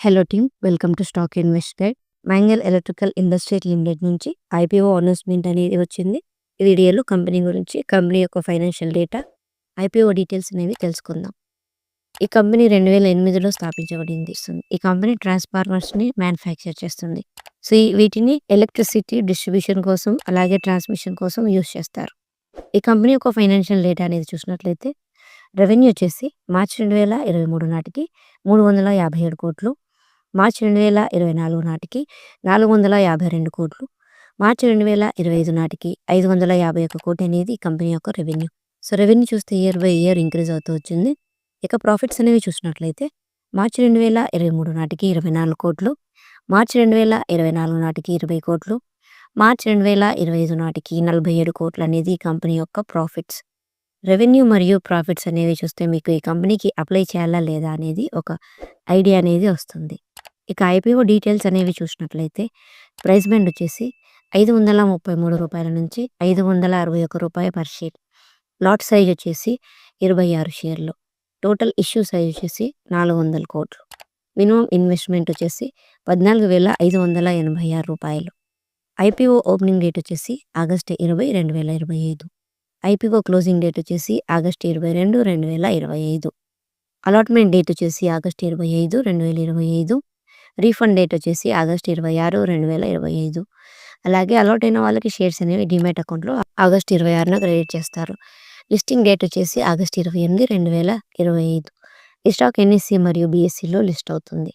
Hello team, welcome to stock invest guide. Mangal electrical industries limited నుంచి IPO announcement అనేది వచ్చింది. ఈ వీడియోలో కంపెనీ గురించి, కంపెనీ యొక్క ఫైనాన్షియల్ డేటా, ఐపీఓ డీటెయిల్స్ అనేవి తెలుసుకుందాం. ఈ కంపెనీ 2008లో స్థాపించబడింది. ఈ కంపెనీ ట్రాన్స్ఫార్మర్స్ని మ్యానుఫ్యాక్చర్ చేస్తుంది. సో వీటిని ఎలక్ట్రిసిటీ డిస్ట్రిబ్యూషన్ కోసం అలాగే ట్రాన్స్మిషన్ కోసం యూస్ చేస్తారు. ఈ కంపెనీ యొక్క ఫైనాన్షియల్ డేటా అనేది చూసినట్లయితే రెవెన్యూ వచ్చేసి మార్చి 2023 నాటికి 357 కోట్లు, మార్చి 2024 నాటికి 452 కోట్లు, మార్చి 2025 నాటికి 551 కోటి అనేది కంపెనీ యొక్క రెవెన్యూ. సో రెవెన్యూ చూస్తే ఇయర్ బై ఇయర్ ఇంక్రీజ్ అవుతూ వచ్చింది. ఇక ప్రాఫిట్స్ అనేవి చూసినట్లయితే మార్చి 2023 నాటికి 24 కోట్లు, మార్చి 2024 నాటికి 20 కోట్లు, మార్చి 2025 నాటికి 47 కోట్లు అనేది కంపెనీ యొక్క ప్రాఫిట్స్. రెవెన్యూ మరియు ప్రాఫిట్స్ అనేవి చూస్తే మీకు ఈ కంపెనీకి అప్లై చేయాలా లేదా అనేది ఒక ఐడియా అనేది వస్తుంది. ఇక ఐపీఓ డీటెయిల్స్ అనేవి చూసినట్లయితే ప్రైస్ బ్యాండ్ వచ్చేసి 533 రూపాయల నుంచి 561 రూపాయలు పర్ షేర్. లాట్ సైజ్ వచ్చేసి 26 షేర్లు. టోటల్ ఇష్యూ సైజ్ వచ్చేసి 400 కోట్లు. మినిమం ఇన్వెస్ట్మెంట్ వచ్చేసి 14,586 రూపాయలు. ఐపీఓ ఓపెనింగ్ డేట్ వచ్చేసి ఆగస్టు 20, 2025. ఐపీఓ క్లోజింగ్ డేట్ వచ్చేసి ఆగస్టు 22, 2025. అలాట్మెంట్ డేట్ వచ్చేసి ఆగస్టు 25, 2025. రీఫండ్ డేట్ వచ్చేసి ఆగస్టు 26, 2025. అలాగే అలాట్ అయిన వాళ్ళకి షేర్స్ అనేవి డిమాట్ అకౌంట్లో ఆగస్టు 26న క్రెడిట్ చేస్తారు. లిస్టింగ్ డేట్ వచ్చేసి ఆగస్టు 28, 2025. ఈ స్టాక్ ఎన్ఎస్సి మరియు బిఎస్సిలో లిస్ట్ అవుతుంది.